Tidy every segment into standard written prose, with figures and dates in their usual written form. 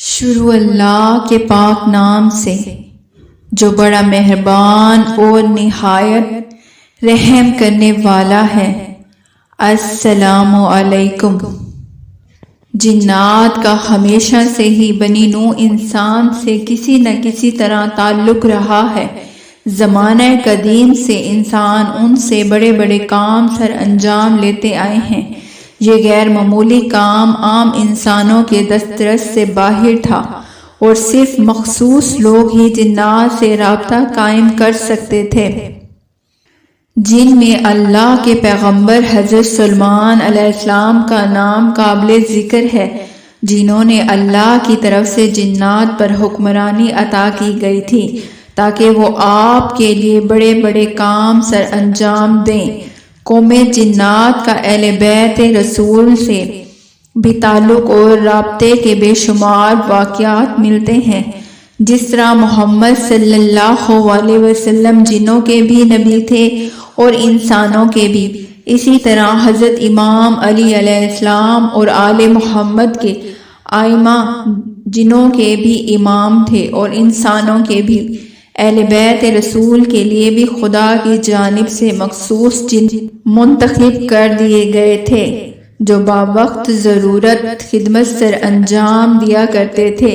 شروع اللہ کے پاک نام سے جو بڑا مہربان اور نہایت رحم کرنے والا ہے۔ السلام علیکم۔ جنات کا ہمیشہ سے ہی بنی نوع انسان سے کسی نہ کسی طرح تعلق رہا ہے۔ زمانہ قدیم سے انسان ان سے بڑے بڑے کام سر انجام لیتے آئے ہیں۔ یہ غیر معمولی کام عام انسانوں کے دسترس سے باہر تھا اور صرف مخصوص لوگ ہی جنات سے رابطہ قائم کر سکتے تھے۔ جن میں اللہ کے پیغمبر حضرت سلیمان علیہ السلام کا نام قابل ذکر ہے، جنہوں نے اللہ کی طرف سے جنات پر حکمرانی عطا کی گئی تھی تاکہ وہ آپ کے لیے بڑے بڑے کام سر انجام دیں۔ قوم جنات کا اہل بیت رسول سے بھی تعلق اور رابطے کے بے شمار واقعات ملتے ہیں۔ جس طرح محمد صلی اللہ علیہ وسلم جنوں کے بھی نبی تھے اور انسانوں کے بھی، اسی طرح حضرت امام علی علیہ السلام اور آل محمد کے ائمہ جنوں کے بھی امام تھے اور انسانوں کے بھی۔ اہل بیت رسول کے لیے بھی خدا کی جانب سے مخصوص جن منتخب کر دیے گئے تھے جو باوقت ضرورت خدمت سر انجام دیا کرتے تھے۔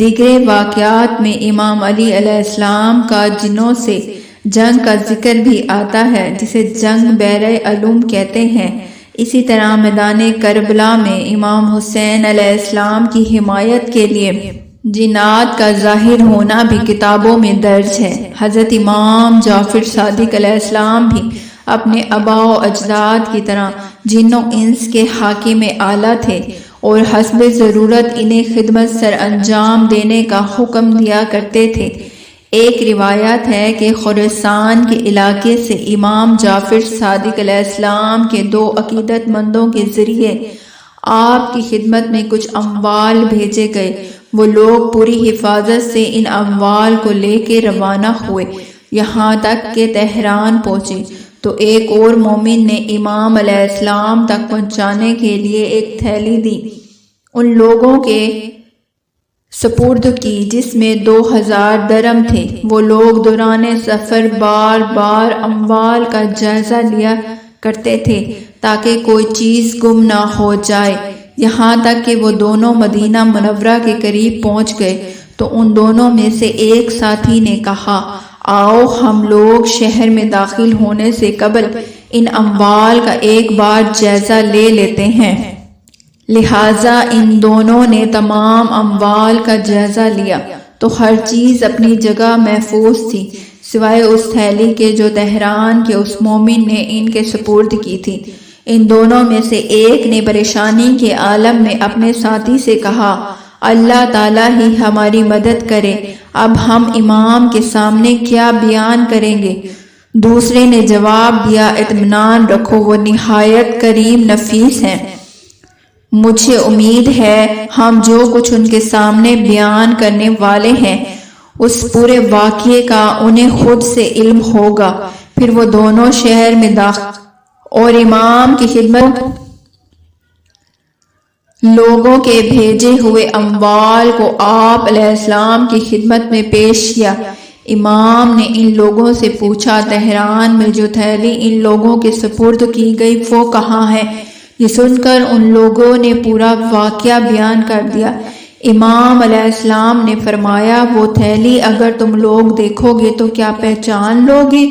دیگر واقعات میں امام علی علیہ السلام کا جنوں سے جنگ کا ذکر بھی آتا ہے، جسے جنگ بیر علوم کہتے ہیں۔ اسی طرح میدان کربلا میں امام حسین علیہ السلام کی حمایت کے لیے جنات کا ظاہر ہونا بھی کتابوں میں درج ہے۔ حضرت امام جعفر صادق علیہ السلام بھی اپنے آباء و اجداد کی طرح جن و انس کے حاکم اعلیٰ تھے اور حسب ضرورت انہیں خدمت سر انجام دینے کا حکم دیا کرتے تھے۔ ایک روایت ہے کہ خراسان کے علاقے سے امام جعفر صادق علیہ السلام کے 2 عقیدت مندوں کے ذریعے آپ کی خدمت میں کچھ اموال بھیجے گئے۔ وہ لوگ پوری حفاظت سے ان اموال کو لے کے روانہ ہوئے، یہاں تک کہ تہران پہنچے تو ایک اور مومن نے امام علیہ السلام تک پہنچانے کے لیے ایک تھیلی دی، ان لوگوں کے سپرد کی جس میں 2000 درم تھے۔ وہ لوگ دوران سفر بار بار اموال کا جائزہ لیا کرتے تھے تاکہ کوئی چیز گم نہ ہو جائے۔ یہاں تک کہ وہ دونوں مدینہ منورہ کے قریب پہنچ گئے تو ان دونوں میں سے ایک ساتھی نے کہا، آؤ ہم لوگ شہر میں داخل ہونے سے قبل ان اموال کا ایک بار جائزہ لے لیتے ہیں۔ لہٰذا ان دونوں نے تمام اموال کا جائزہ لیا تو ہر چیز اپنی جگہ محفوظ تھی سوائے اس تھیلی کے جو تہران کے اس مومن نے ان کے سپرد کی تھی۔ ان دونوں میں سے ایک نے پریشانی کے عالم میں اپنے ساتھی سے کہا، اللہ تعالیٰ ہی ہماری مدد کرے، اب ہم امام کے سامنے کیا بیان کریں گے؟ دوسرے نے جواب دیا، اطمینان رکھو، وہ نہایت کریم نفیس ہیں، مجھے امید ہے ہم جو کچھ ان کے سامنے بیان کرنے والے ہیں اس پورے واقعے کا انہیں خود سے علم ہوگا۔ پھر وہ دونوں شہر میں داخل اور امام کی خدمت لوگوں کے بھیجے ہوئے اموال کو آپ علیہ السلام کی خدمت میں پیش کیا۔ امام نے ان لوگوں سے پوچھا، تہران میں جو تھیلی ان لوگوں کے سپرد کی گئی وہ کہاں ہے؟ یہ سن کر ان لوگوں نے پورا واقعہ بیان کر دیا۔ امام علیہ السلام نے فرمایا، وہ تھیلی اگر تم لوگ دیکھو گے تو کیا پہچان لوگے؟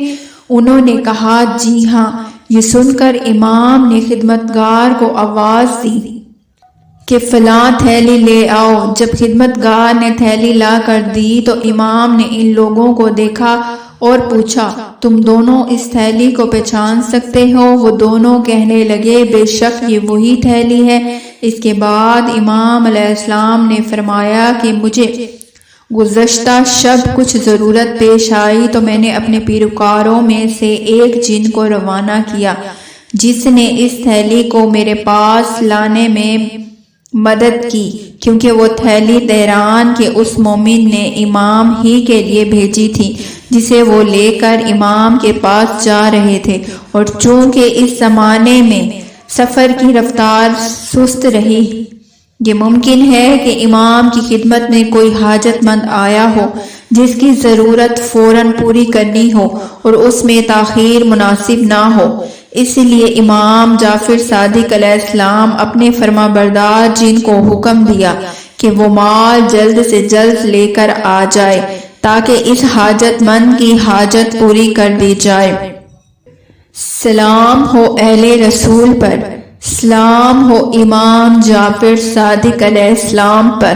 انہوں نے کہا، جی ہاں۔ یہ سن کر امام نے خدمتگار کو آواز دی کہ فلاں تھیلی لے آؤ۔ جب خدمتگار نے تھیلی لا کر دی تو امام نے ان لوگوں کو دیکھا اور پوچھا، تم دونوں اس تھیلی کو پہچان سکتے ہو؟ وہ دونوں کہنے لگے، بے شک یہ وہی تھیلی ہے۔ اس کے بعد امام علیہ السلام نے فرمایا کہ مجھے گزشتہ شب کچھ ضرورت پیش آئی تو میں نے اپنے پیروکاروں میں سے ایک جن کو روانہ کیا جس نے اس تھیلی کو میرے پاس لانے میں مدد کی، کیونکہ وہ تھیلی تہران کے اس مومن نے امام ہی کے لیے بھیجی تھی جسے وہ لے کر امام کے پاس جا رہے تھے، اور چونکہ اس زمانے میں سفر کی رفتار سست رہی یہ ممکن ہے کہ امام کی خدمت میں کوئی حاجت مند آیا ہو جس کی ضرورت فوراً پوری کرنی ہو اور اس میں تاخیر مناسب نہ ہو، اس لیے امام جعفر صادق علیہ السلام اپنے فرما بردار جن کو حکم دیا کہ وہ مال جلد سے جلد لے کر آ جائے تاکہ اس حاجت مند کی حاجت پوری کر دی جائے۔ سلام ہو اہل رسول پر، سلام ہو امام جعفر صادق علیہ السلام پر۔